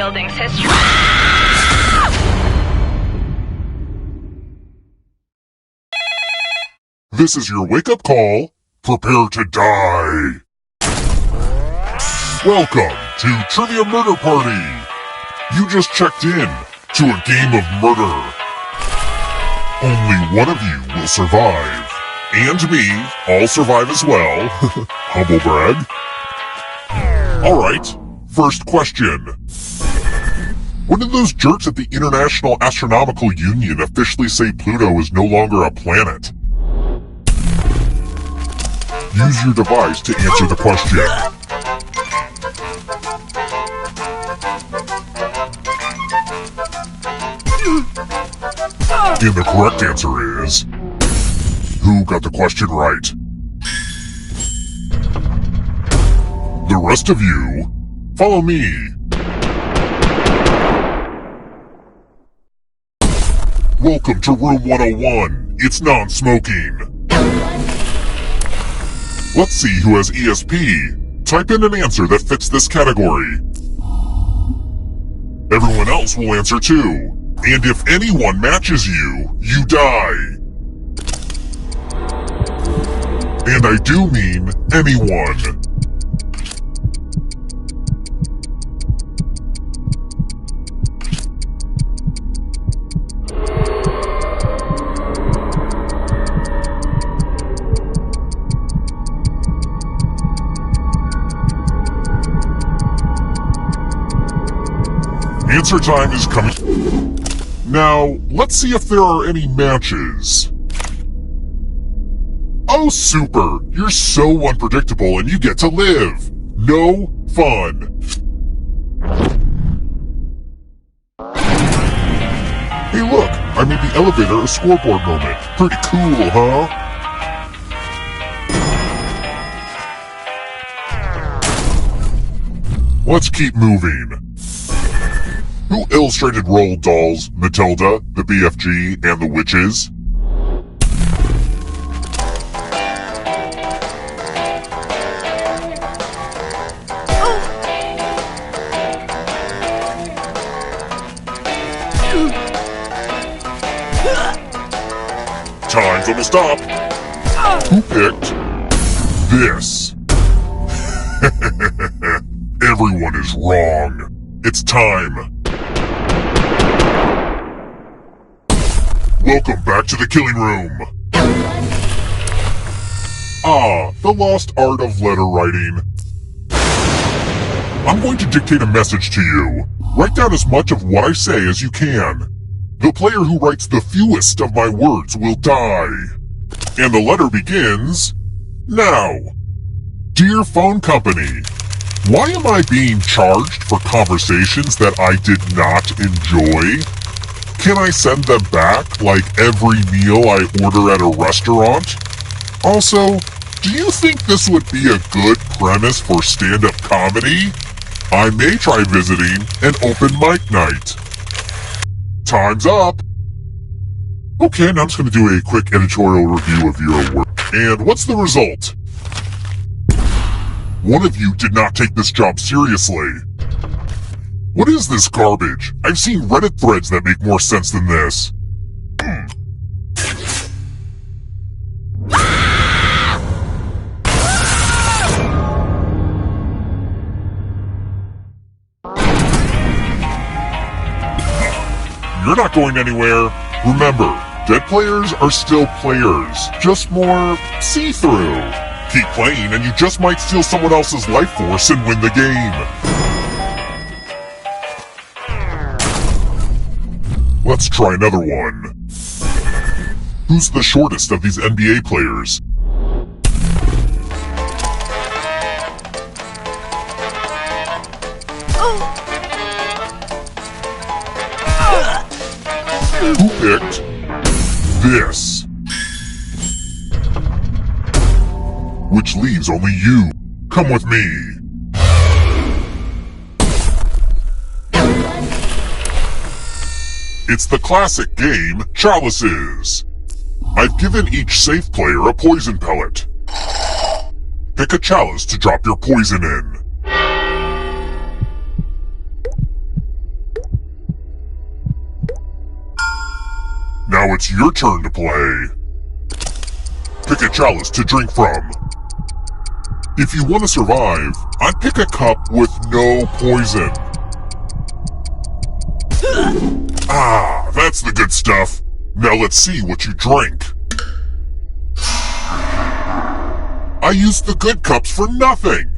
building's history. This is your wake-up call. Prepare to die. Welcome to Trivia Murder Party. You just checked in to a game of murder. Only one of you will survive. And me, I'll survive as well. Humble brag. Alright, first question. When did those jerks at the International Astronomical Union officially say Pluto is no longer a planet? Use your device to answer the question. And the correct answer is... Who got the question right? The rest of you, follow me. Welcome to Room 101. It's non-smoking. Let's see who has ESP. Type in an answer that fits this category. Everyone else will answer too. And if anyone matches you, you die. And I do mean anyone. Answer time is coming. Now, let's see if there are any matches. Oh, super! You're so unpredictable and you get to live! No fun! Hey look! I made the elevator a scoreboard moment. Pretty cool, huh? Let's keep moving. Who illustrated Roald Dolls, Matilda, the BFG, and the Witches? Time's almost up. Who picked this? Everyone is wrong. It's time. Welcome back to the killing room. Ah, the lost art of letter writing. I'm going to dictate a message to you. Write down as much of what I say as you can. The player who writes the fewest of my words will die. And the letter begins now. Dear phone company, why am I being charged for conversations that I did not enjoy? Can I send them back like every meal I order at a restaurant? Also, do you think this would be a good premise for stand-up comedy? I may try visiting an open mic night. Time's up! Okay, now I'm just going to do a quick editorial review of your work. And what's the result? One of you did not take this job seriously. What is this garbage? I've seen Reddit threads that make more sense than this. You're not going anywhere. Remember, dead players are still players, just more see-through. Keep playing and you just might steal someone else's life force and win the game. Let's try another one. Who's the shortest of these NBA players? Who picked this? Which leaves only you. Come with me. It's the classic game, Chalices. I've given each safe player a poison pellet. Pick a chalice to drop your poison in. Now it's your turn to play. Pick a chalice to drink from. If you want to survive, I'd pick a cup with no poison. Ah, that's the good stuff. Now let's see what you drank. I used the good cups for nothing.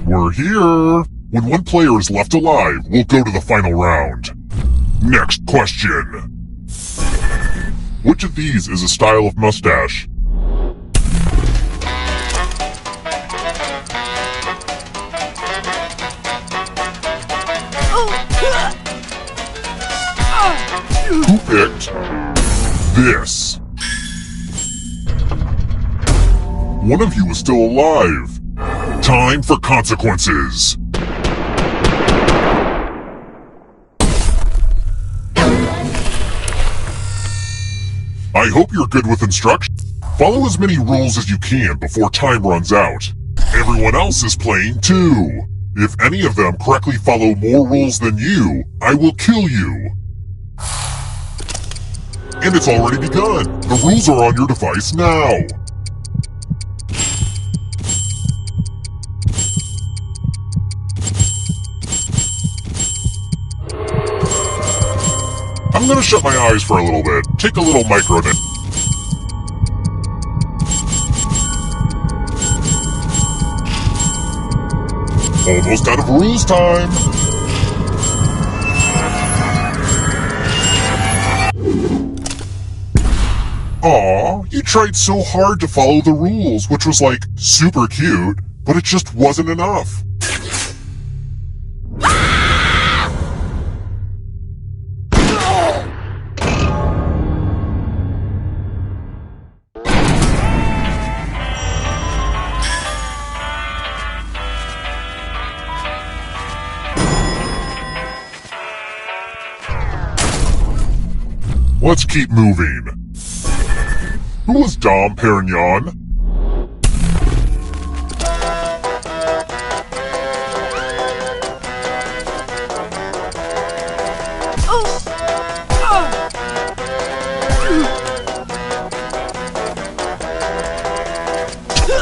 We're here! When one player is left alive, we'll go to the final round. Next question. Which of these is a style of mustache? Who picked this? One of you is still alive. Time for consequences. I hope you're good with instructions. Follow as many rules as you can before time runs out. Everyone else is playing too. If any of them correctly follow more rules than you, I will kill you. And it's already begun. The rules are on your device now. I'm gonna shut my eyes for a little bit. Take a little micro nap. Almost out of rules time. Aw, you tried so hard to follow the rules, which was like super cute, but it just wasn't enough. Let's keep moving. Who was Dom Perignon?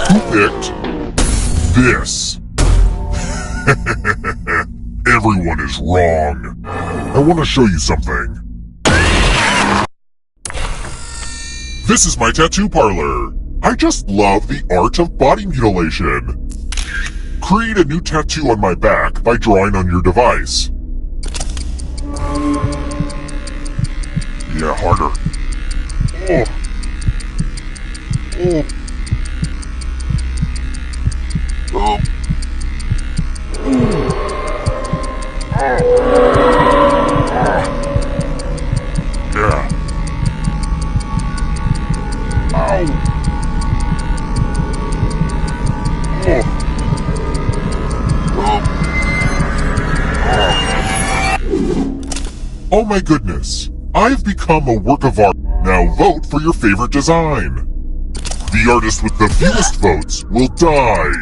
Who picked this? Everyone is wrong. I want to show you something. This is my tattoo parlor. I just love the art of body mutilation. Create a new tattoo on my back by drawing on your device. Yeah, harder. Oh. Oh. Oh. Yeah. Ow. Oh my goodness. I've become a work of art. Now vote for your favorite design. The artist with the fewest votes will die.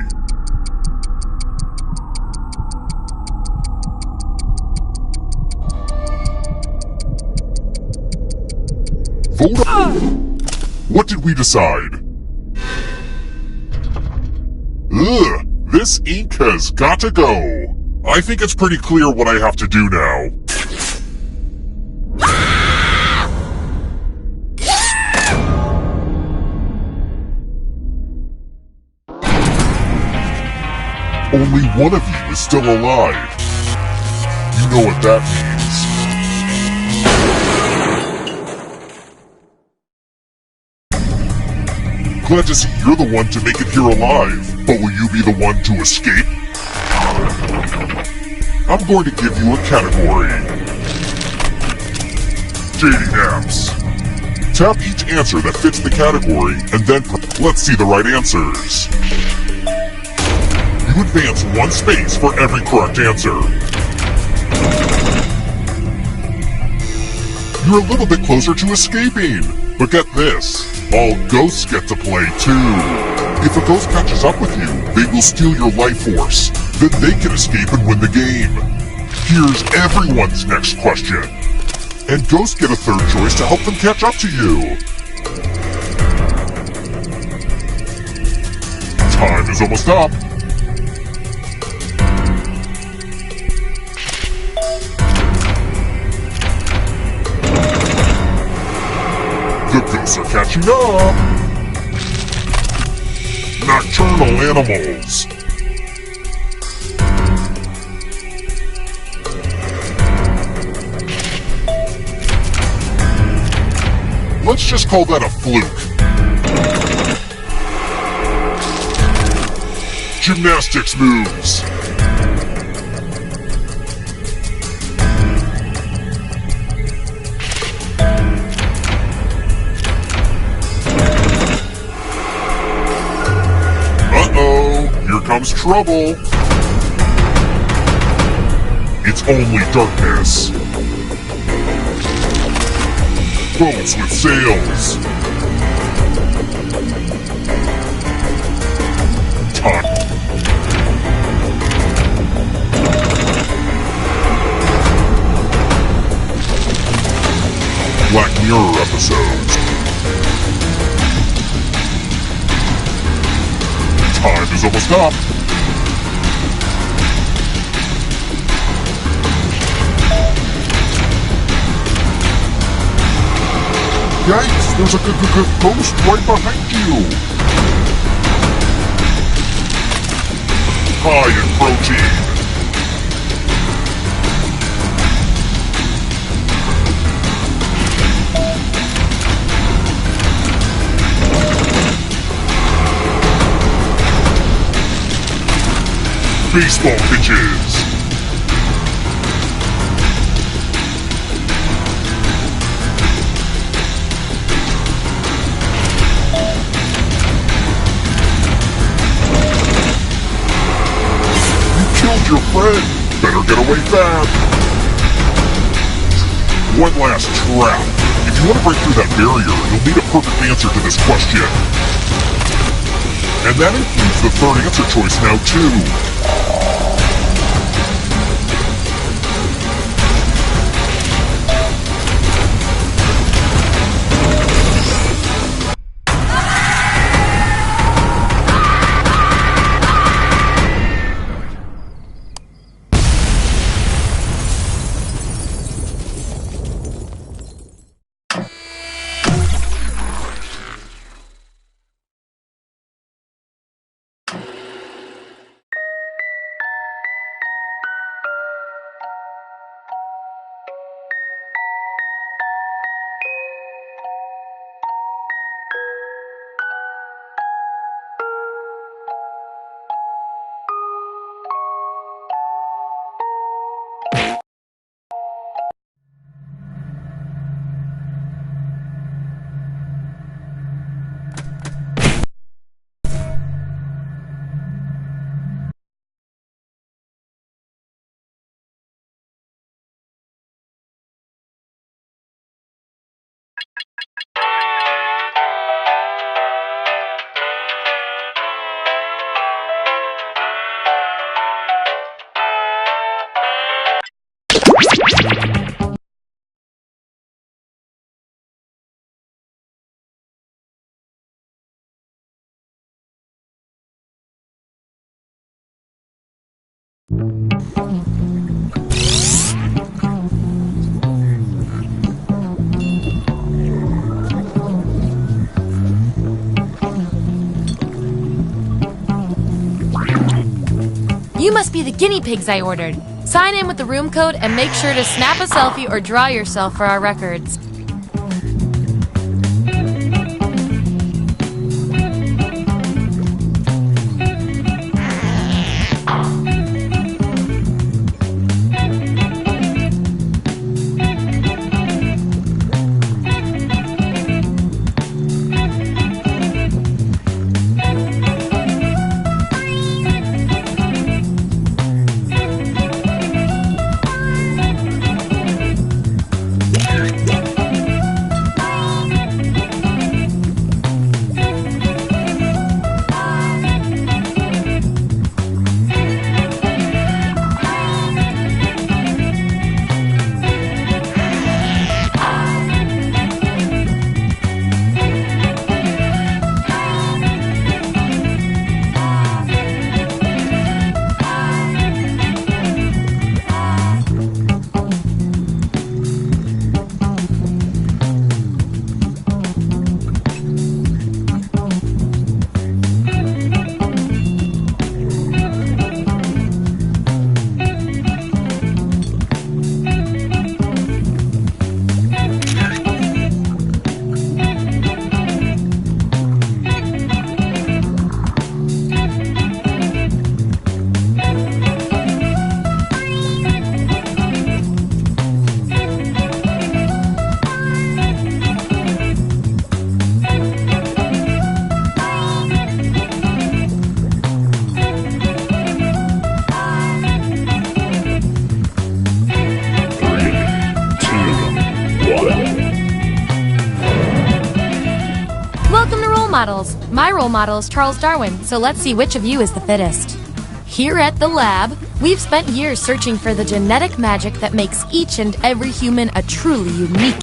Vote on. What did we decide? Ugh, this ink has got to go. I think it's pretty clear what I have to do now. Only one of you is still alive. You know what that means. Glad to see you're the one to make it here alive, but will you be the one to escape? I'm going to give you a category. JD Naps. Tap each answer that fits the category, and then let's see the right answers. You advance one space for every correct answer. You're a little bit closer to escaping, but get this. All ghosts get to play too. If a ghost catches up with you, they will steal your life force. Then they can escape and win the game. Here's everyone's next question. And ghosts get a third choice to help them catch up to you. Time is almost up. The ghosts are catching up. Nocturnal animals. Let's just call that a fluke. Gymnastics moves. Here comes trouble. It's only darkness. Boats with sails. Time. Black Mirror episodes. Time is almost up. Yikes, there's a ghost right behind you. High in protein. Baseball pitches. You killed your friend. Better get away fast. One last trap. If you want to break through that barrier, you'll need a perfect answer to this question. And that includes the third answer choice now too. You must be the guinea pigs I ordered. Sign in with the room code and make sure to snap a selfie or draw yourself for our records. models. My role model is Charles Darwin, so let's see which of you is the fittest. Here at the lab, we've spent years searching for the genetic magic that makes each and every human a truly unique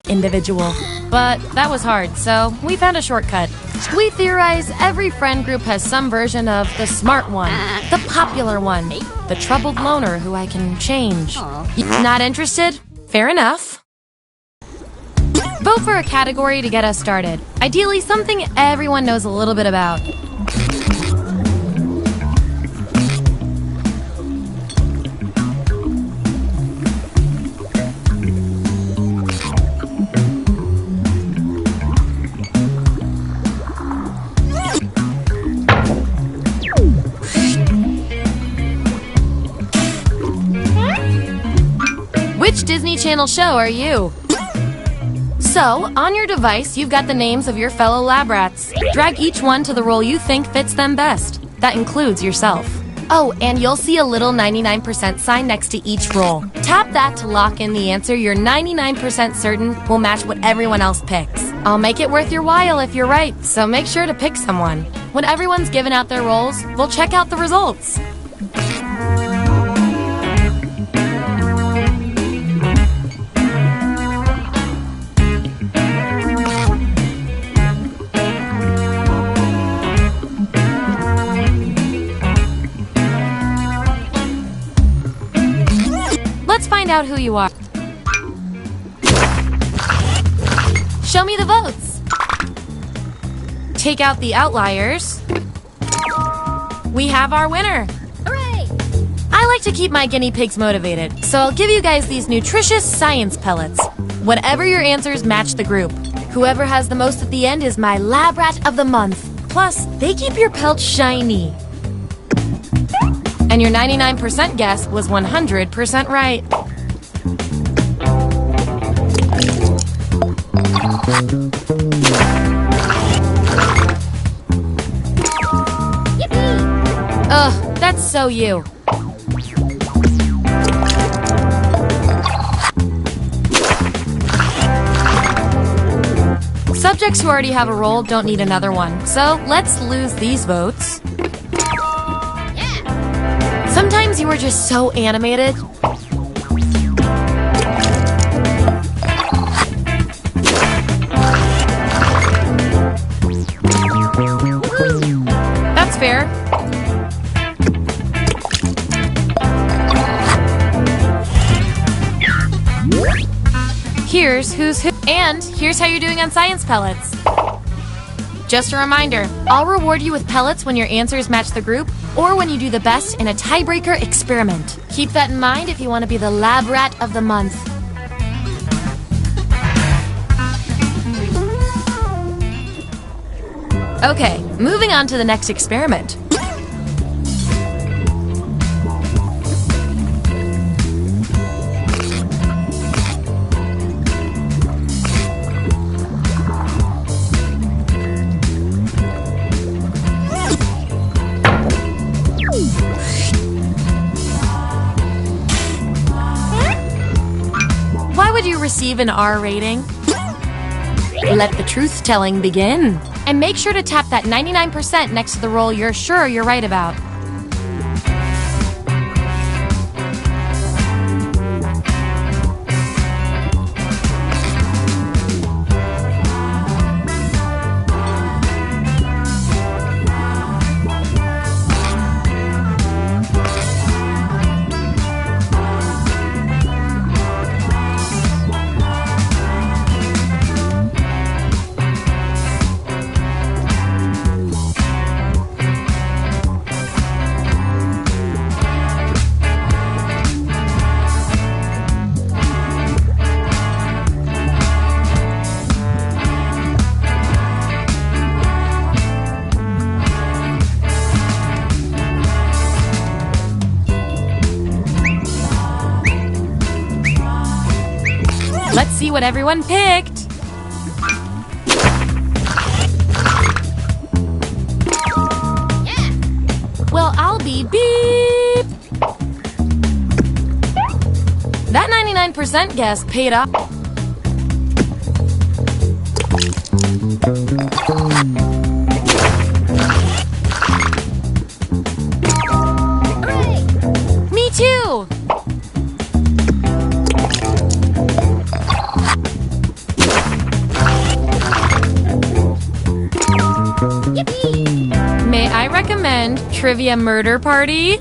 individual. But that was hard, so we found a shortcut. We theorize every friend group has some version of the smart one, the popular one, the troubled loner who I can change. Not interested? Fair enough. Vote for a category to get us started. Ideally, something everyone knows a little bit about. Which Disney Channel show are you? So, on your device, you've got the names of your fellow lab rats. Drag each one to the role you think fits them best. That includes yourself. Oh, and you'll see a little 99% sign next to each role. Tap that to lock in the answer you're 99% certain will match what everyone else picks. I'll make it worth your while if you're right, so make sure to pick someone. When everyone's given out their roles, we'll check out the results. Let's find out who you are. Show me the votes. Take out the outliers. We have our winner. Hooray! I like to keep my guinea pigs motivated, so I'll give you guys these nutritious science pellets. Whatever your answers match the group. Whoever has the most at the end is my lab rat of the month. Plus, they keep your pelts shiny. And your 99% guess was 100% right. Ugh, that's so you. Subjects who already have a role don't need another one, so let's lose these votes. Sometimes you are just so animated. That's fair. Here's who's who. And here's how you're doing on science pellets. Just a reminder, I'll reward you with pellets when your answers match the group or when you do the best in a tiebreaker experiment. Keep that in mind if you want to be the lab rat of the month. Okay, moving on to the next experiment. Why would you receive an R rating? Let the truth-telling begin. And make sure to tap that 99% next to the role you're sure you're right about. Let's see what everyone picked. Well, I'll be beep. That 99% guess paid off. Me too. May I recommend Trivia Murder Party?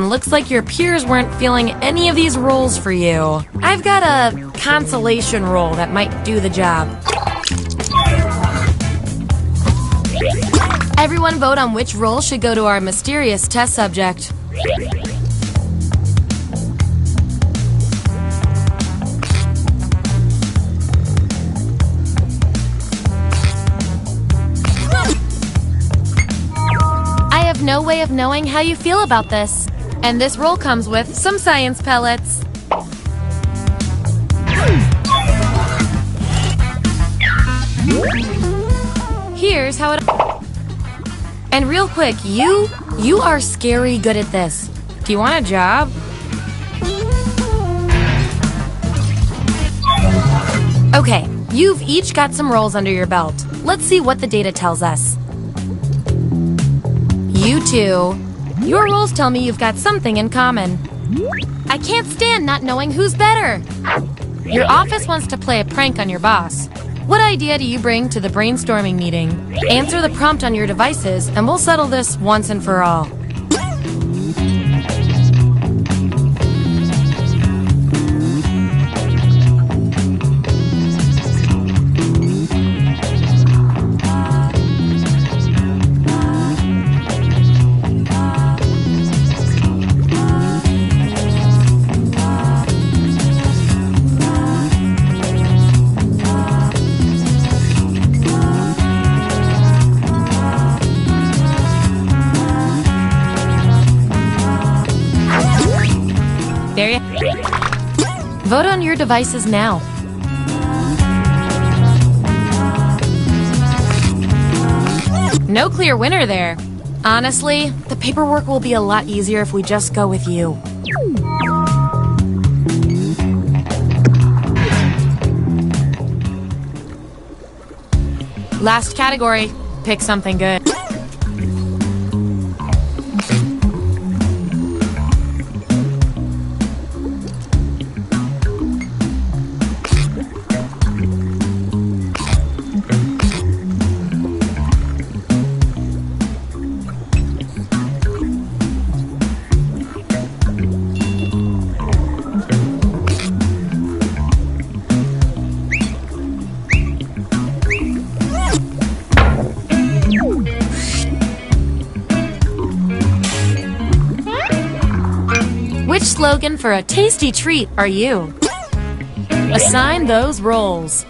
Looks like your peers weren't feeling any of these roles for you. I've got a consolation role that might do the job. Everyone vote on which role should go to our mysterious test subject. I have no way of knowing how you feel about this. And this roll comes with some science pellets. Here's how it... And real quick, you are scary good at this. Do you want a job? Okay, you've each got some rolls under your belt. Let's see what the data tells us. You two, your roles tell me you've got something in common. I can't stand not knowing who's better. Your office wants to play a prank on your boss. What idea do you bring to the brainstorming meeting? Answer the prompt on your devices, and we'll settle this once and for all. There you Vote on your devices now. No clear winner there. Honestly, the paperwork will be a lot easier if we just go with you. Last category. Pick something good. Which slogan for a tasty treat are you? Assign those roles.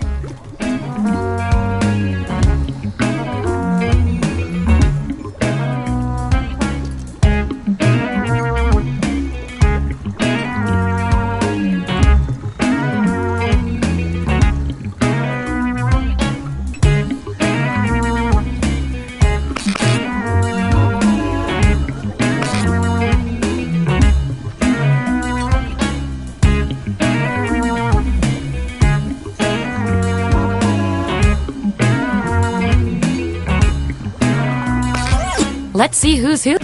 Let's see who's who.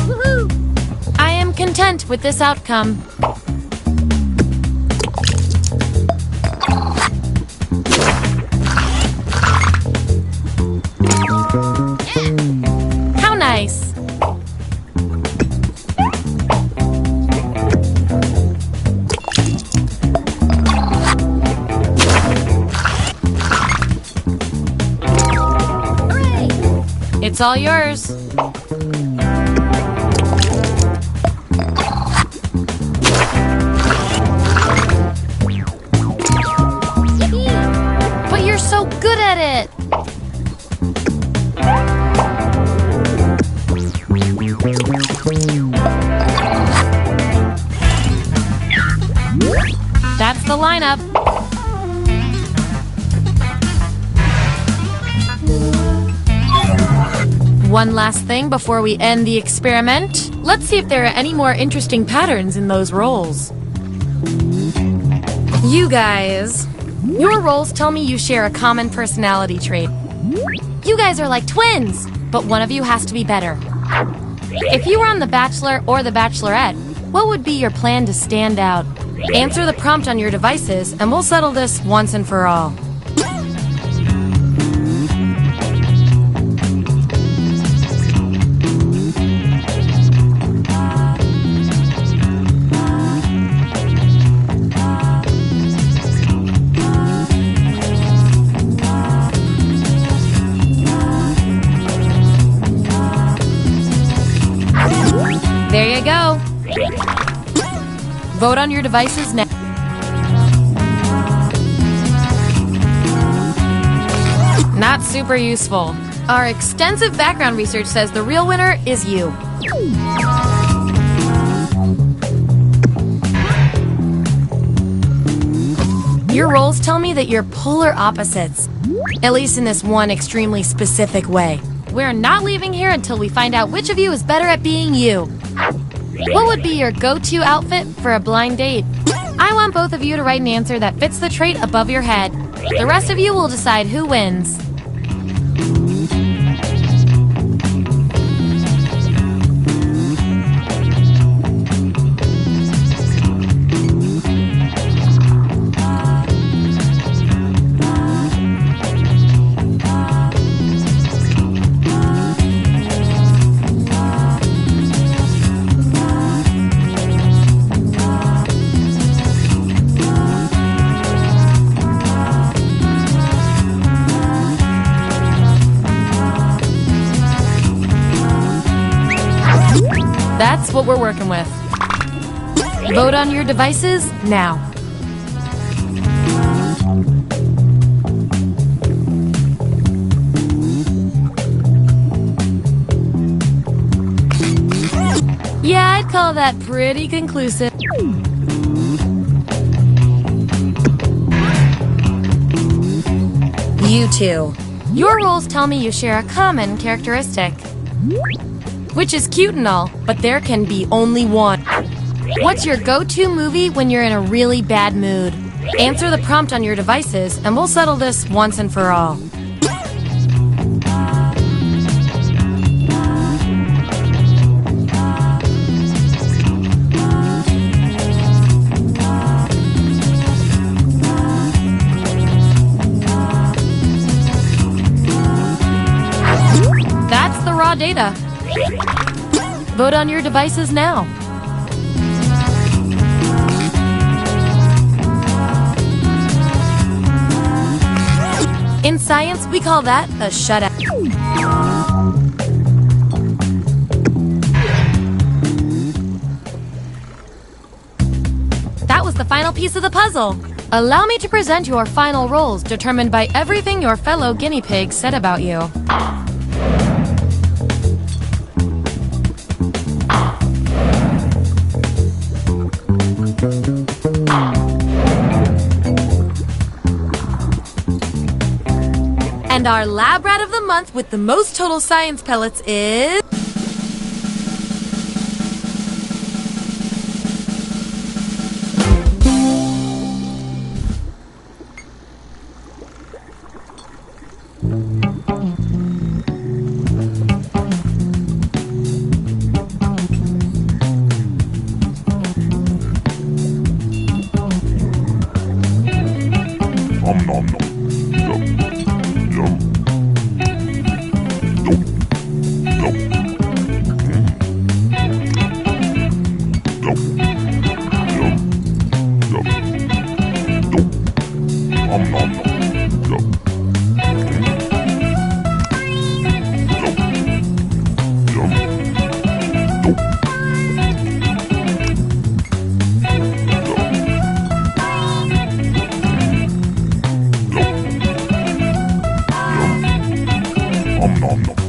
Woohoo! I am content with this outcome. How nice! It's all yours. But you're so good at it. That's the lineup. One last thing before we end the experiment. Let's see if there are any more interesting patterns in those roles. You guys, your roles tell me you share a common personality trait. You guys are like twins, but one of you has to be better. If you were on The Bachelor or The Bachelorette, what would be your plan to stand out? Answer the prompt on your devices and we'll settle this once and for all. There you go. Vote on your devices now. Not super useful. Our extensive background research says the real winner is you. Your roles tell me that you're polar opposites, at least in this one extremely specific way. We're not leaving here until we find out which of you is better at being you. What would be your go-to outfit for a blind date? I want both of you to write an answer that fits the trait above your head. The rest of you will decide who wins. That's what we're working with. Vote on your devices now. call that pretty conclusive. You two. Your roles tell me you share a common characteristic. Which is cute and all, but there can be only one. What's your go-to movie when you're in a really bad mood? Answer the prompt on your devices, and we'll settle this once and for all. That's the raw data. Vote on your devices now. In science, we call that a shutout. That was the final piece of the puzzle. Allow me to present your final roles, determined by everything your fellow guinea pigs said about you. And our lab rat of the month with the most total science pellets is... Nom nom nom. Yum. Yum. Nope. Nope. Nope. Yum. Yum. Nope. Nom nom nom. Yum. Yum. Yum. Nope. Nom nom nom.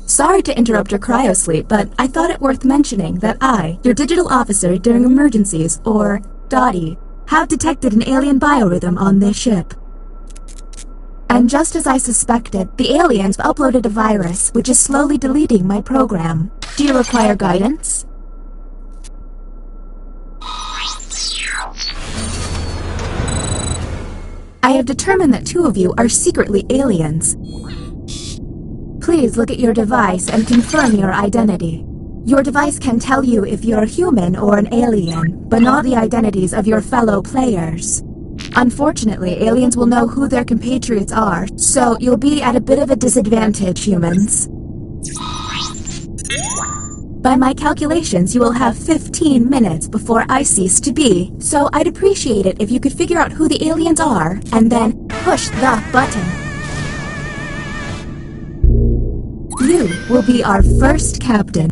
Sorry to interrupt your cryosleep, but I thought it worth mentioning that I, your digital officer during emergencies, or DOTI, have detected an alien biorhythm on this ship. And just as I suspected, the aliens uploaded a virus which is slowly deleting my program. Do you require guidance? I have determined that 2 of you are secretly aliens. Please look at your device and confirm your identity. Your device can tell you if you're human or an alien, but not the identities of your fellow players. Unfortunately, aliens will know who their compatriots are, so you'll be at a bit of a disadvantage, humans. By my calculations, you will have 15 minutes before I cease to be, so I'd appreciate it if you could figure out who the aliens are, and then push the button. You will be our first captain.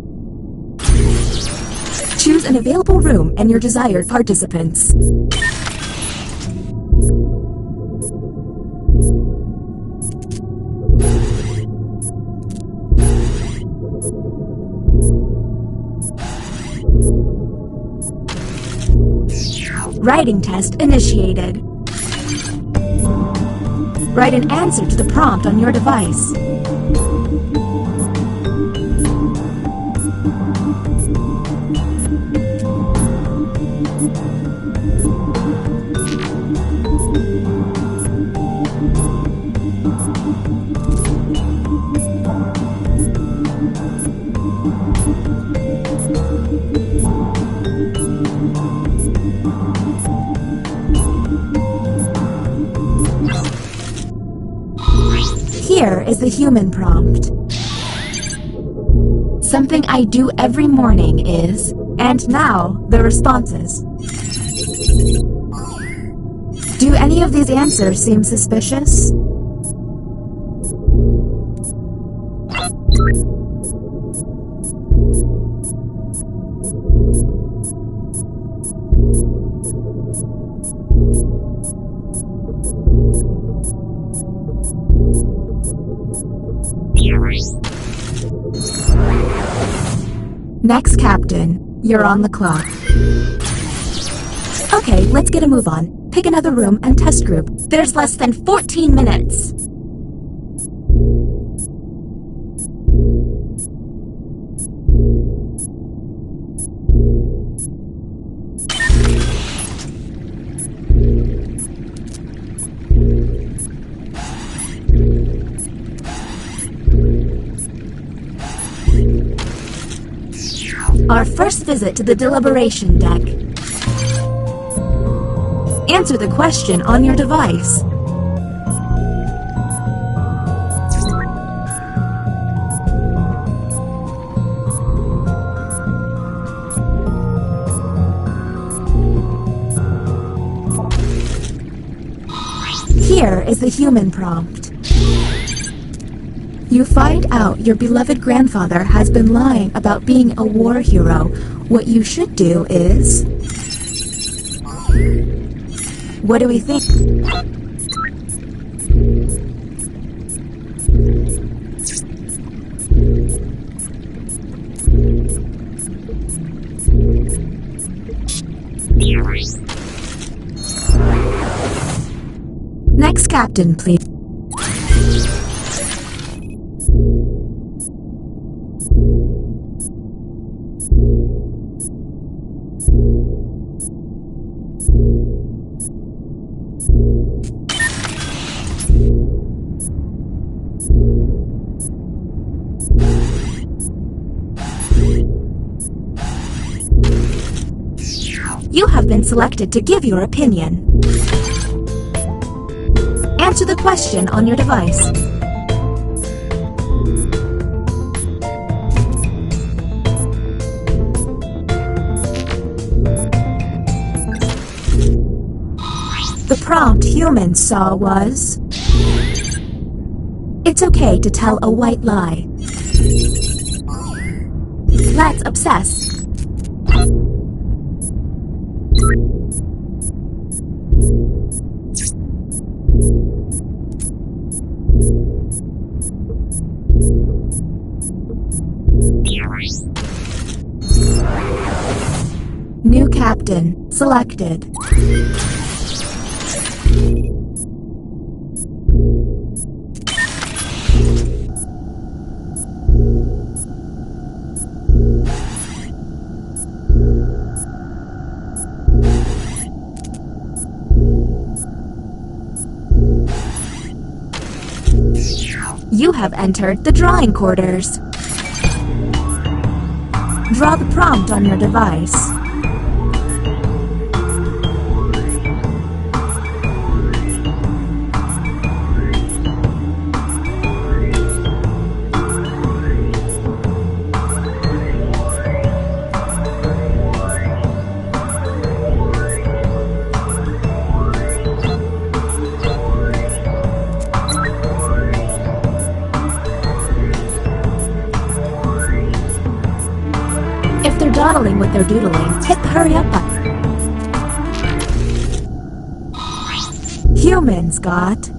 Choose an available room and your desired participants. Writing test initiated. Write an answer to the prompt on your device. Here is the human prompt. Something I do every morning is, and now the responses. Do any of these answers seem suspicious? Next captain, you're on the clock. Okay, let's get a move on. Pick another room and test group. There's less than 14 minutes. Our first visit to the deliberation deck. Answer the question on your device. Here is the human prompt. You find out your beloved grandfather has been lying about being a war hero. What you should do is... What do we think? Next captain, please. You have been selected to give your opinion. Answer the question on your device. The prompt humans saw was... It's okay to tell a white lie. Let's obsess. Captain selected. You have entered the drawing quarters. Draw the prompt on your device. If they're dawdling with their doodling, hit the hurry up button. Humans got.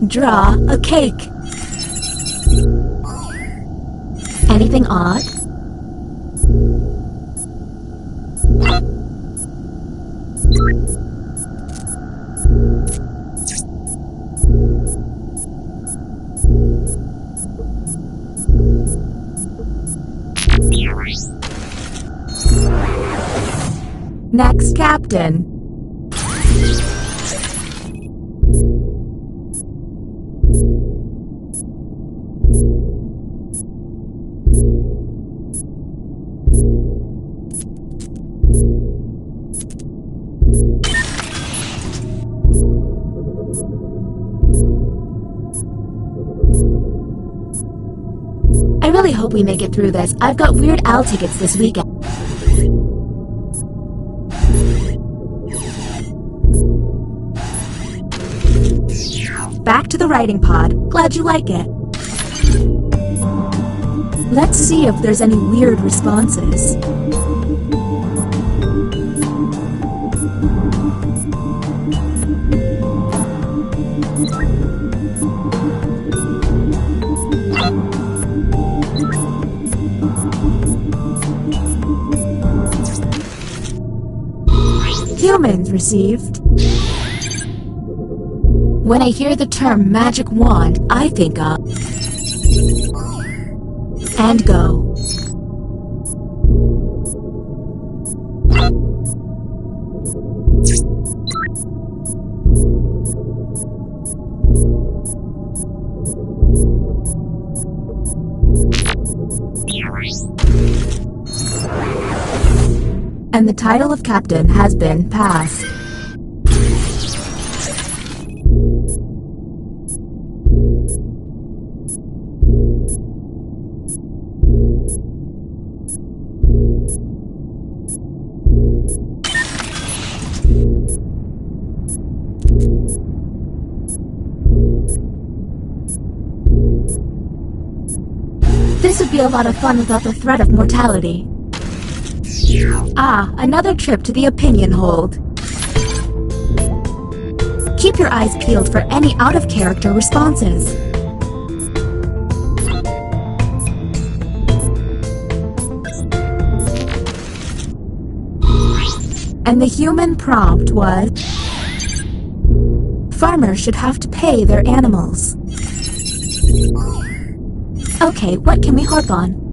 Draw a cake. Anything odd? Next, Captain. I really hope we make it through this. I've got Weird Al tickets this weekend. Back to the writing pod. Glad you like it. Let's see if there's any weird responses. Humans received. When I hear the term magic wand, I think of and go. And the title of captain has been passed. This would be a lot of fun without the threat of mortality. Ah, another trip to the opinion hold. Keep your eyes peeled for any out-of-character responses. And the human prompt was, farmers should have to pay their animals. Okay, what can we harp on?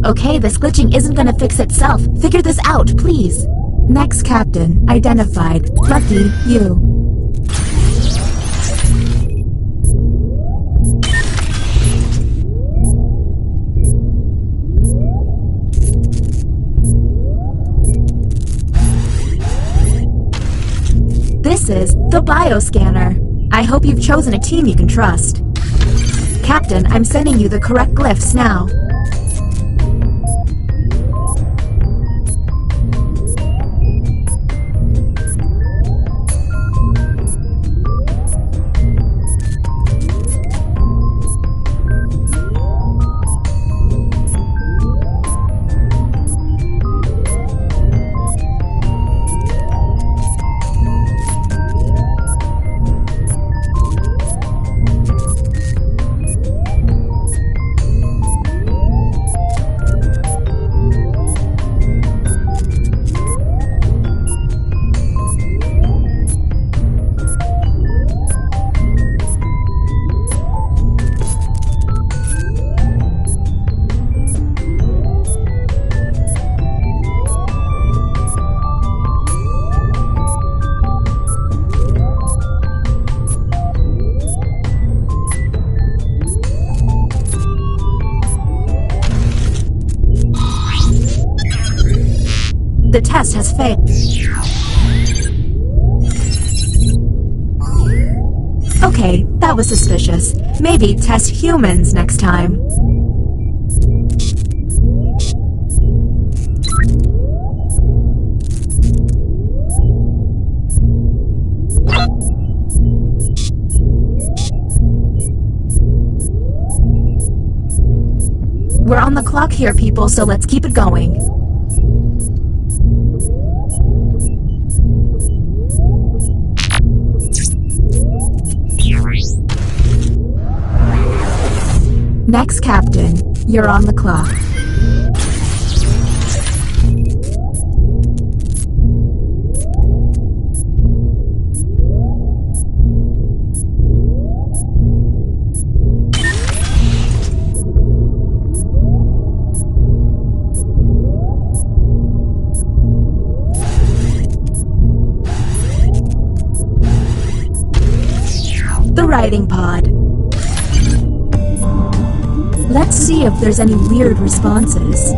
Okay, this glitching isn't gonna fix itself. Figure this out, please. Next captain, identified. Lucky you. This is the bioscanner. I hope you've chosen a team you can trust. Captain, I'm sending you the correct glyphs now. The test has failed. Okay, that was suspicious. Maybe test humans next time. We're on the clock here, people, so let's keep it going. Next, Captain, you're on the clock. The writing pod. Let's see if there's any weird responses.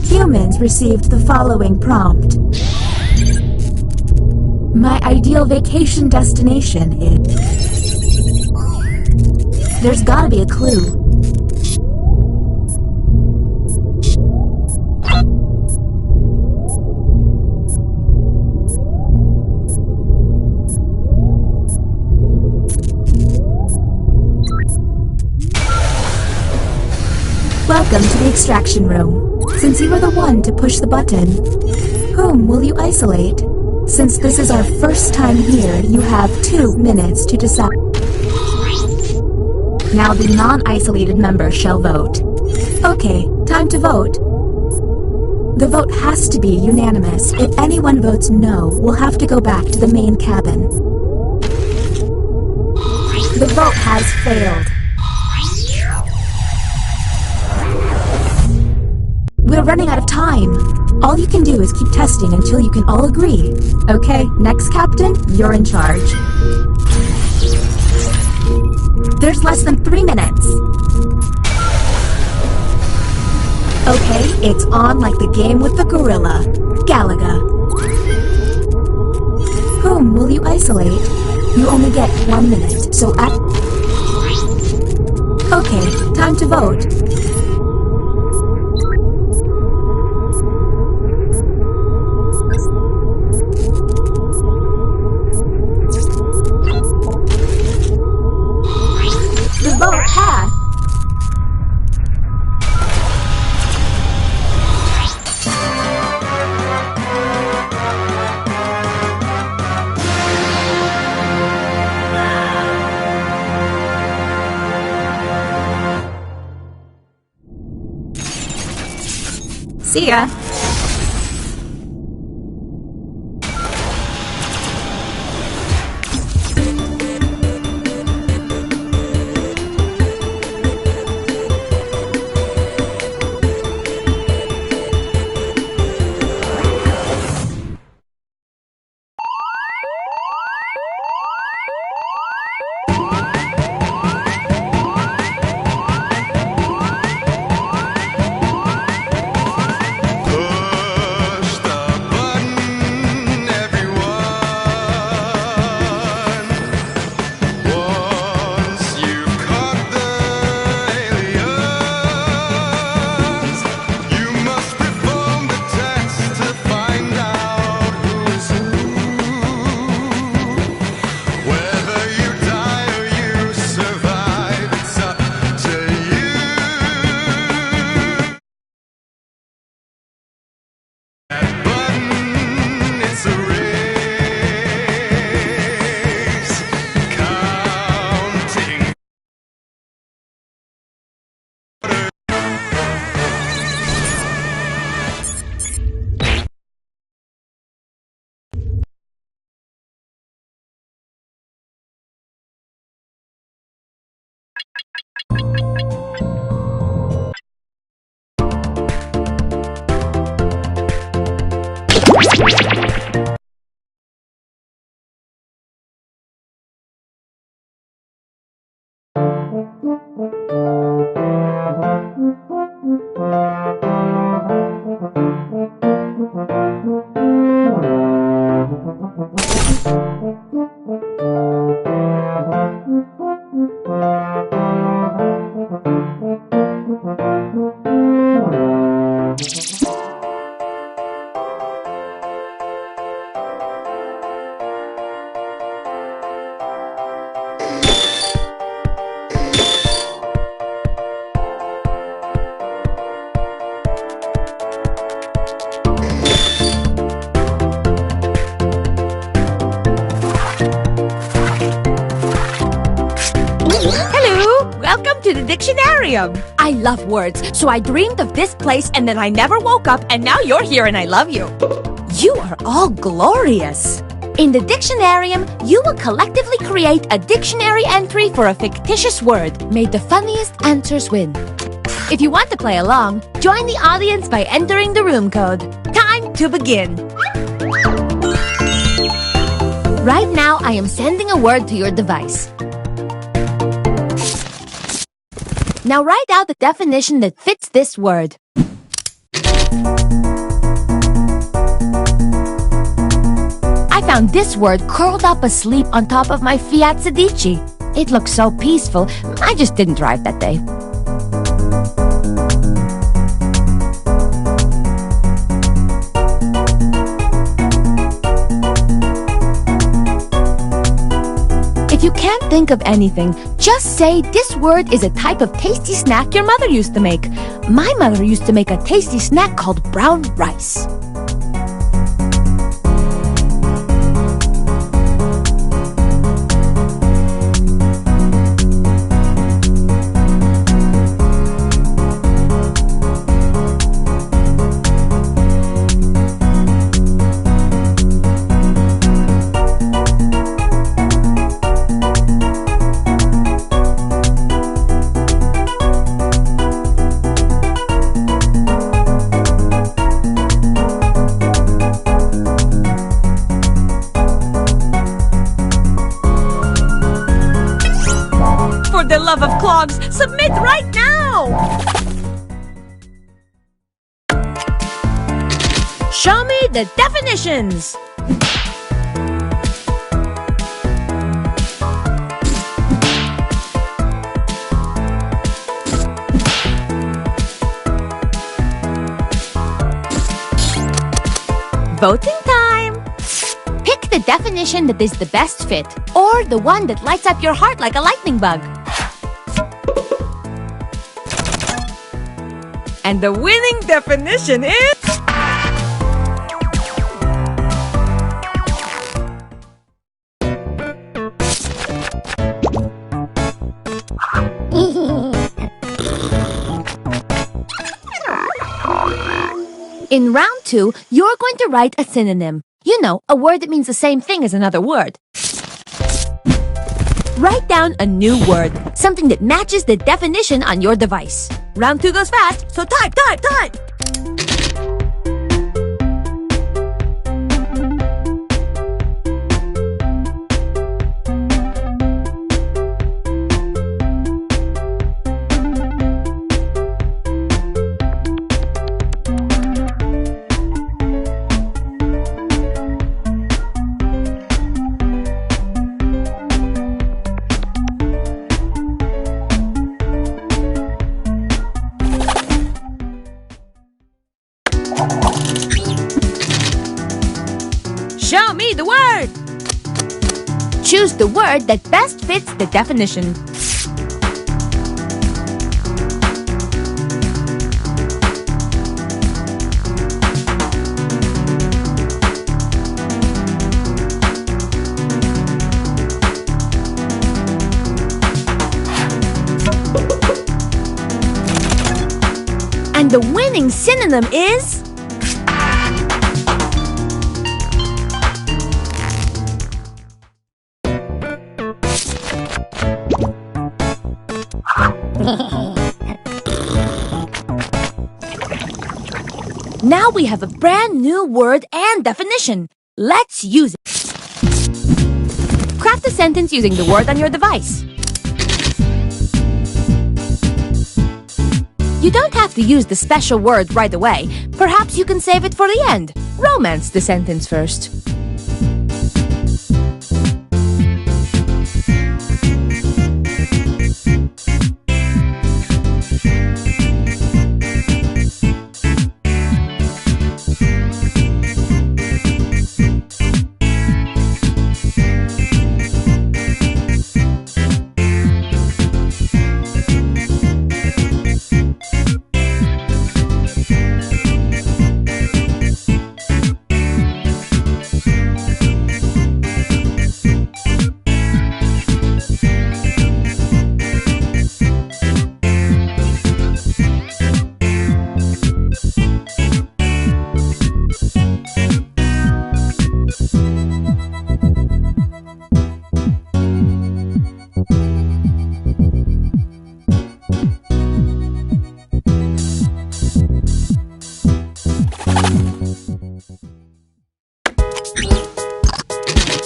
Humans received the following prompt. My ideal vacation destination is... There's gotta be a clue. Welcome to the extraction room. Since you were the one to push the button, whom will you isolate? Since this is our first time here, you have 2 minutes to decide. Now the non-isolated member shall vote. Okay, time to vote. The vote has to be unanimous. If anyone votes no, we'll have to go back to the main cabin. The vote has failed. We're running out of time. All you can do is keep testing until you can all agree. Okay, next captain, you're in charge. There's less than 3 minutes. Okay, it's on like the game with the gorilla. Galaga. Whom will you isolate? You only get 1 minute, so Okay, time to vote. The vote passed. See ya. Welcome to the Dictionarium! I love words, so I dreamed of this place and then I never woke up and now you're here and I love you. You are all glorious! In the Dictionarium, you will collectively create a dictionary entry for a fictitious word. May the funniest answers win. If you want to play along, join the audience by entering the room code. Time to begin! Right now, I am sending a word to your device. Now write out the definition that fits this word. I found this word curled up asleep on top of my Fiat Sedici. It looks so peaceful. I just didn't drive that day. If you can't think of anything, just say this word is a type of tasty snack your mother used to make. My mother used to make a tasty snack called brown rice. For the love of clogs, submit right now! Show me the definitions! Voting time! Pick the definition that is the best fit, or the one that lights up your heart like a lightning bug. And the winning definition is... In round 2, you're going to write a synonym. You know, a word that means the same thing as another word. Write down a new word, something that matches the definition on your device. Round 2 goes fast, so type! Show me the word! Choose the word that best fits the definition. And the winning synonym is... Now we have a brand new word and definition. Let's use it. Craft a sentence using the word on your device. You don't have to use the special word right away. Perhaps you can save it for the end. Romance the sentence first.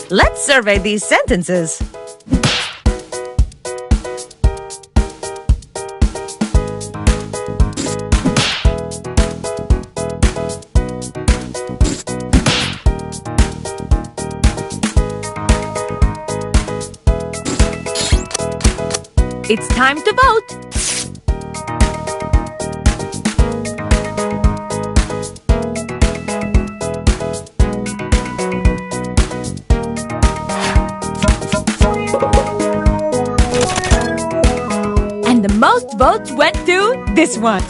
Let's survey these sentences. It's time to vote. And the most votes went to this one.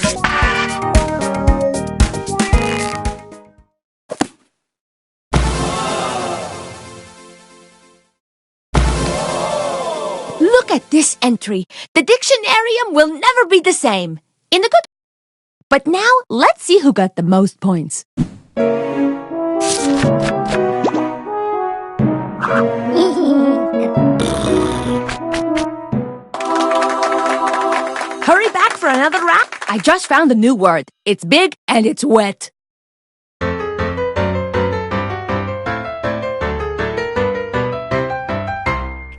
Look at this entry. The dictionarium will never be the same. In the good. But now, let's see who got the most points. Hurry back for another rack. I just found a new word. It's big and it's wet.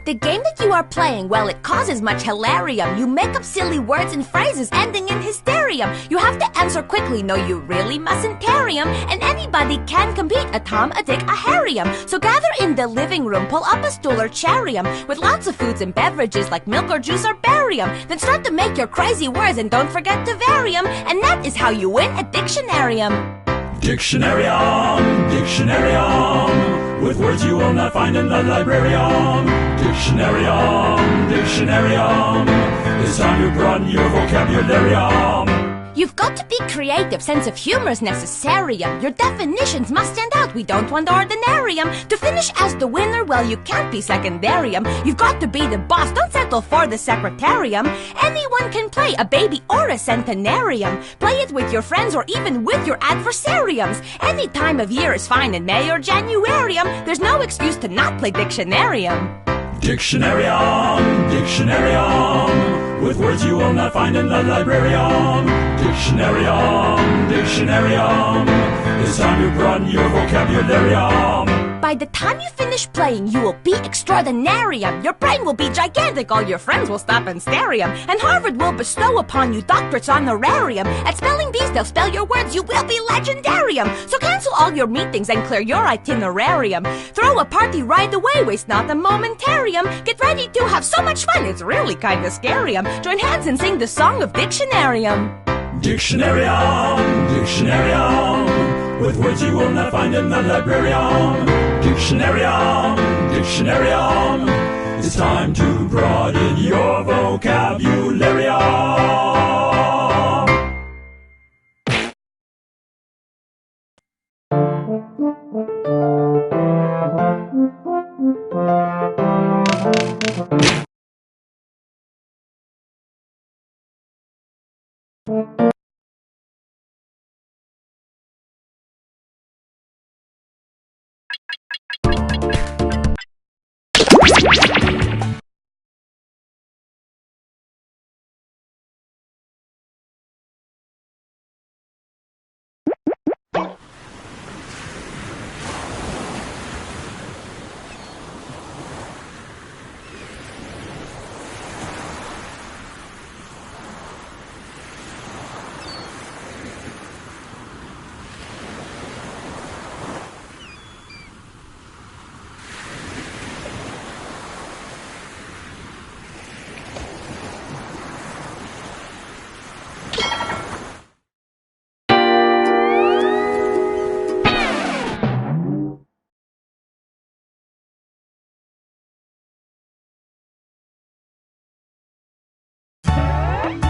The game that you are playing, well, it causes much hilarium. You make up silly words and phrases ending in hysterium. You have to answer quickly, no, you really mustn't tarry-em. And anybody can compete, a Tom, a Dick, a Harry-em. So gather in the living room, pull up a stool or chair-em, with lots of foods and beverages like milk or juice or berry-em. Then start to make your crazy words and don't forget to vary 'em. And that is how you win a dictionarium. Dictionarium, dictionarium, with words you will not find in the librarium. Dictionarium, dictionarium, it's time to broaden your vocabularium. You've got to be creative, sense of humor is necessarium. Your definitions must stand out, we don't want ordinarium. To finish as the winner, well, you can't be secondarium. You've got to be the boss, don't settle for the secretarium. Anyone can play, a baby or a centenarium. Play it with your friends or even with your adversariums. Any time of year is fine in May or Januarium. There's no excuse to not play Dictionarium. Dictionarium, dictionarium, with words you will not find in the librarium. Dictionarium, dictionarium, it's time to broaden your vocabularium. By the time you finish playing, you will be extraordinarium. Your brain will be gigantic, all your friends will stop and stare-em. And Harvard will bestow upon you doctorates honorarium. At spelling bees, they'll spell your words, you will be legendarium. So cancel all your meetings and clear your itinerarium. Throw a party right away, waste not a momentarium. Get ready to have so much fun, it's really kinda scarium. Join hands and sing the song of Dictionarium. Dictionarium, dictionarium, with words you will not find in the librarium. Dictionarium, dictionarium, it's time to broaden your vocabularium.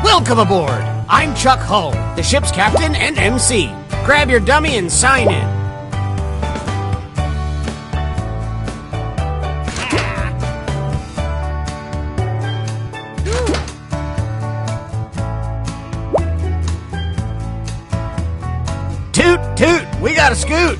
Welcome aboard! I'm Chuck Hull, the ship's captain and MC. Grab your dummy and sign in. Toot, toot, we got a scoot.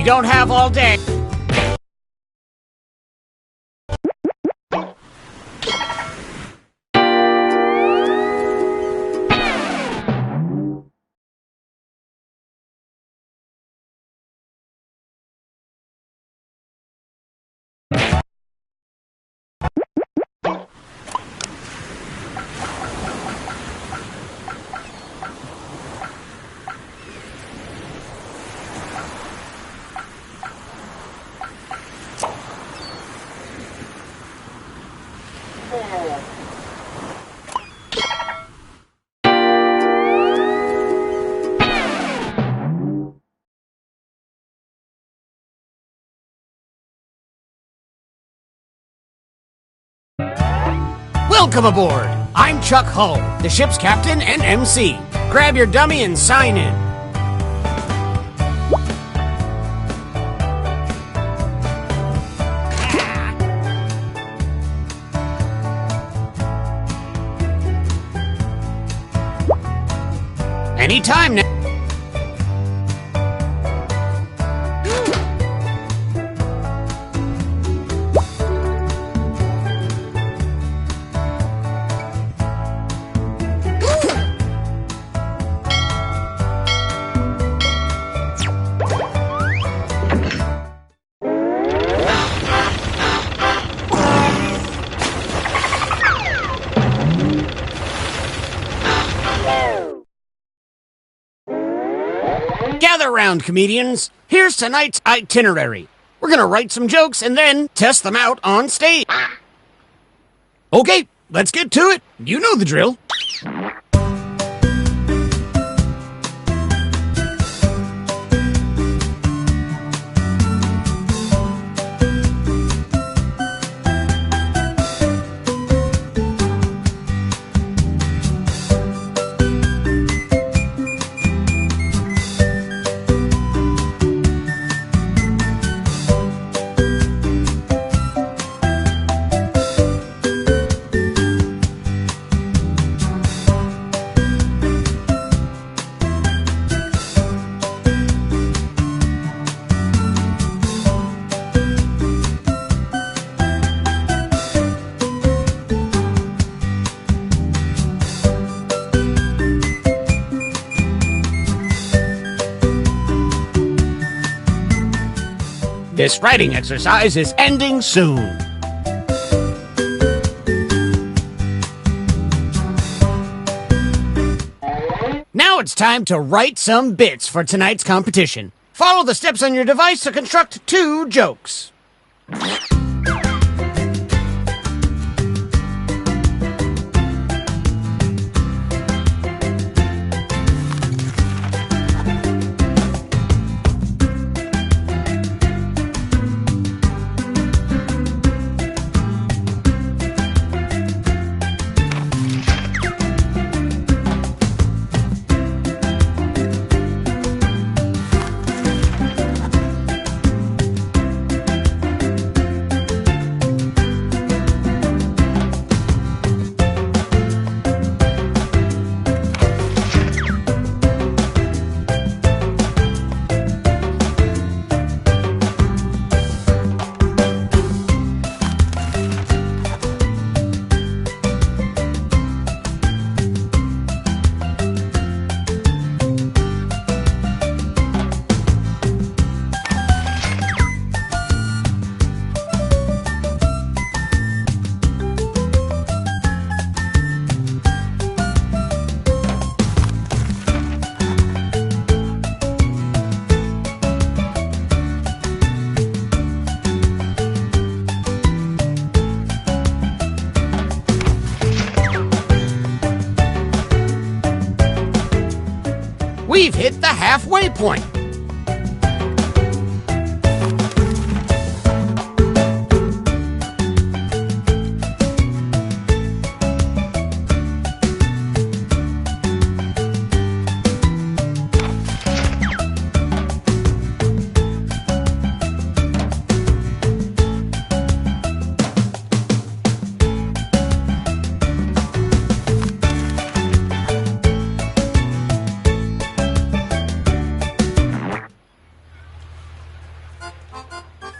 don't have all day. Welcome aboard! I'm Chuck Hull, the ship's captain and MC. Grab your dummy and sign in. Anytime now. Gather round, comedians. Here's tonight's itinerary. We're gonna write some jokes and then test them out on stage. Okay, let's get to it. You know the drill. This writing exercise is ending soon. Now it's time to write some bits for tonight's competition. Follow the steps on your device to construct 2 jokes. We've hit the halfway point.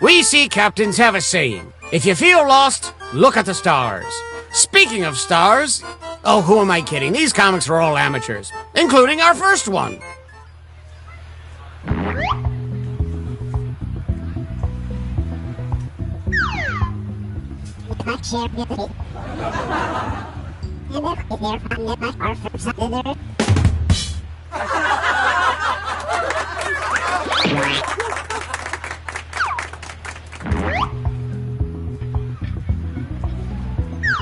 We sea captains have a saying. If you feel lost, look at the stars. Speaking of stars... Oh, who am I kidding? These comics are all amateurs, including our first one.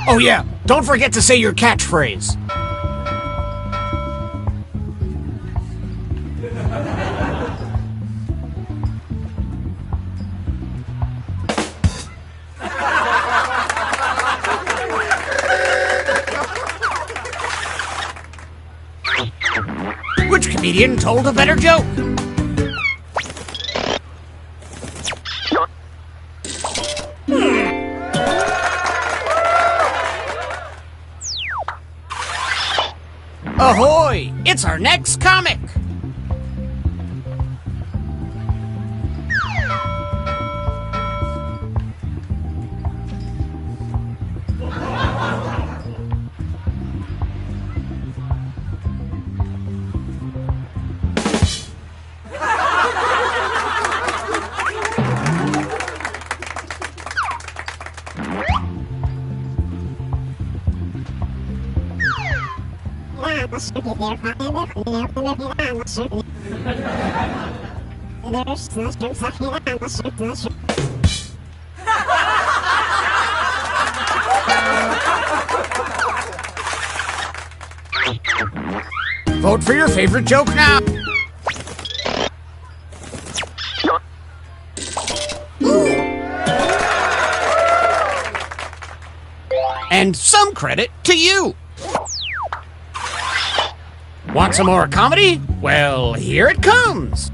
Oh yeah, don't forget to say your catchphrase. Which comedian told a better joke? Ahoy! It's our next comic! Vote for your favorite joke now. And some credit to you. Want some more comedy? Well, here it comes.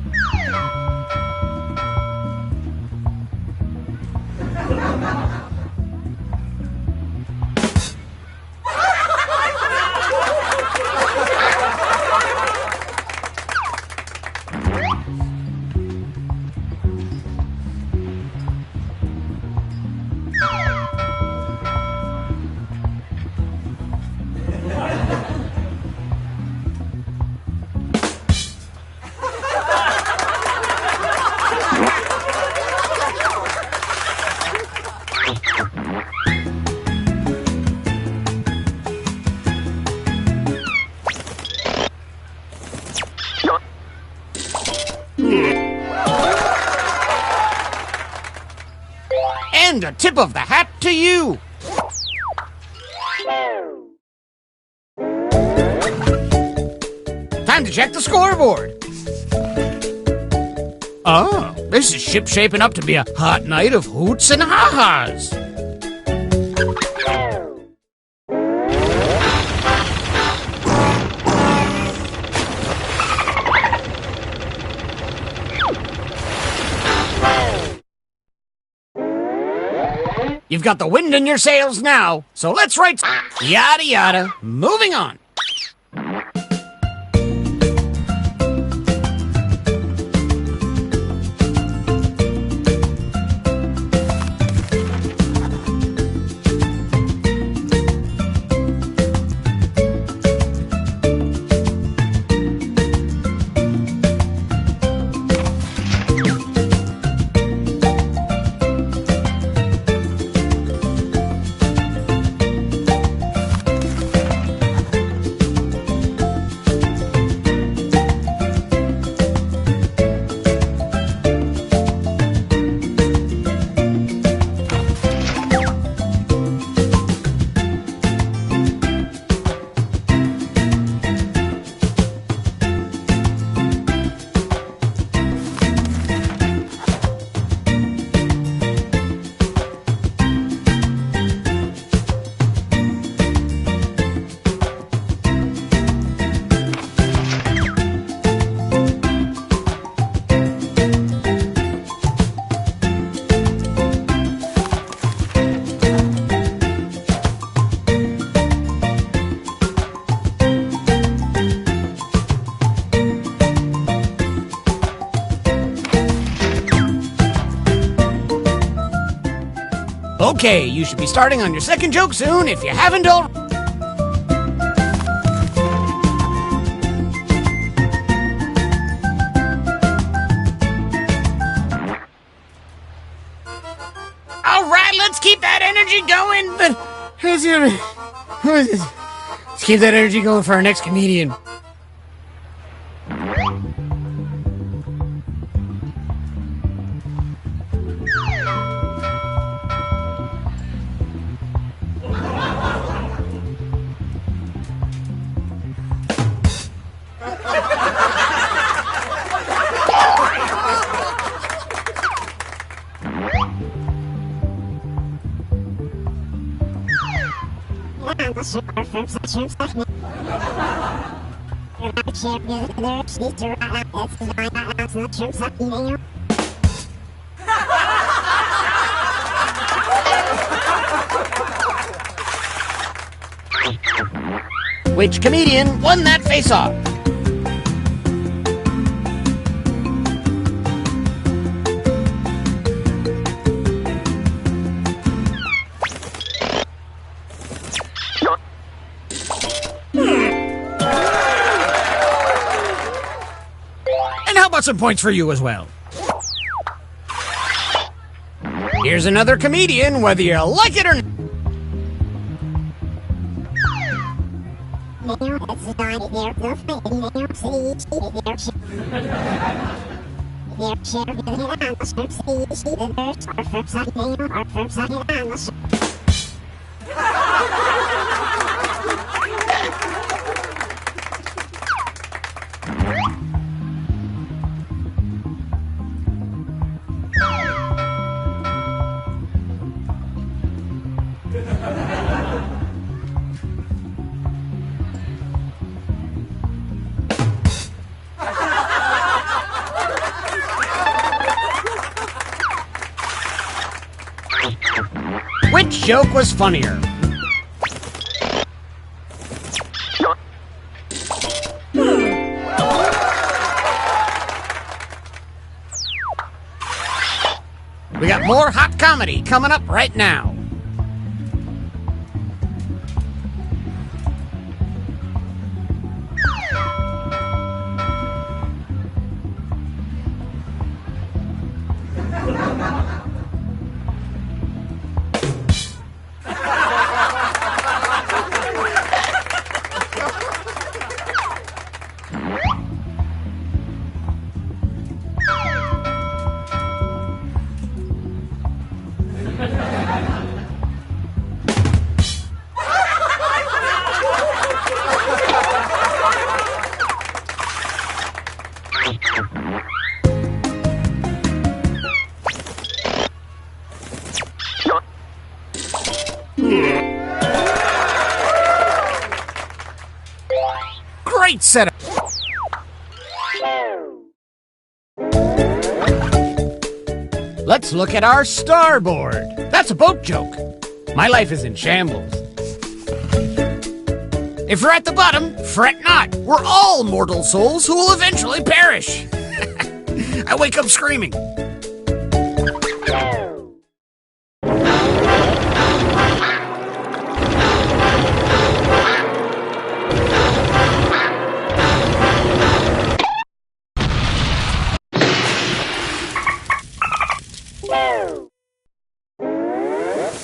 And a tip of the hat to you. Time to check the scoreboard. Oh, this is shaping up to be a hot night of hoots and ha-has. You've got the wind in your sails now, so let's write yada yada. Moving on. Okay, you should be starting on your second joke soon if you haven't already. All right, let's keep that energy going. But let's keep that energy going for our next comedian. Which comedian won that face-off? And how about some points for you as well? Here's another comedian, whether you like it or not. Which joke was funnier? We got more hot comedy coming up right now. Great setup. Let's look at our starboard. That's a boat joke. My life is in shambles. If you're at the bottom, fret not. We're all mortal souls who will eventually perish. I wake up screaming.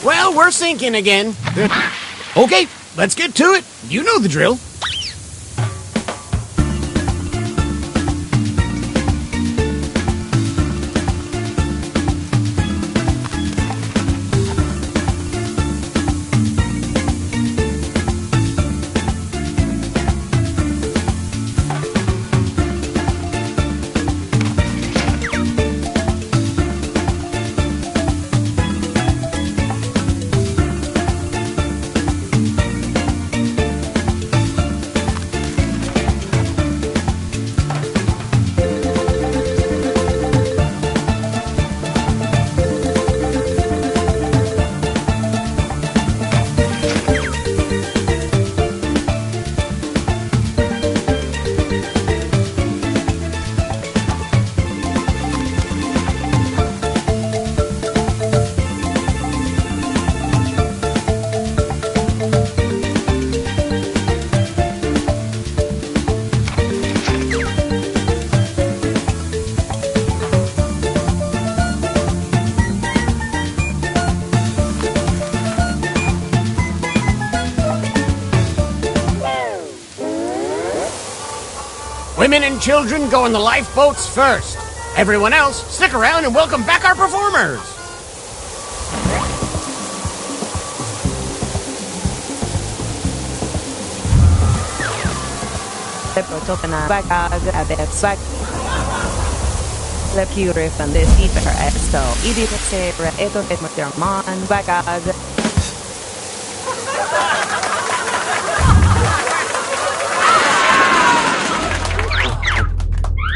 Well, we're sinking again. Okay, let's get to it. You know the drill. Women and children go in the lifeboats first. Everyone else, stick around and welcome back our performers.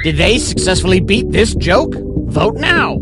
Did they successfully beat this joke? Vote now.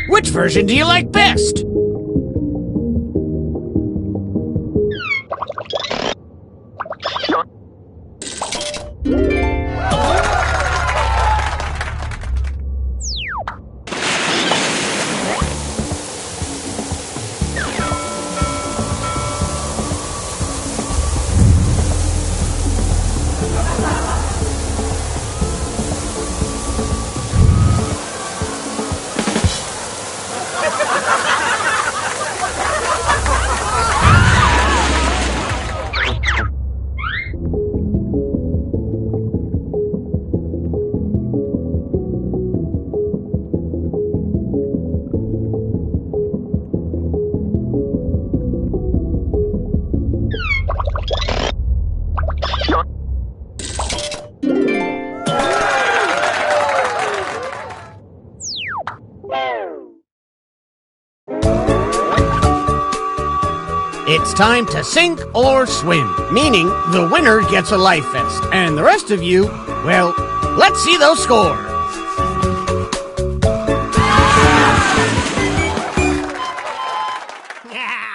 Which version do you like best? It's time to sink or swim, meaning the winner gets a life vest, and the rest of you, well, let's see those scores. Yeah.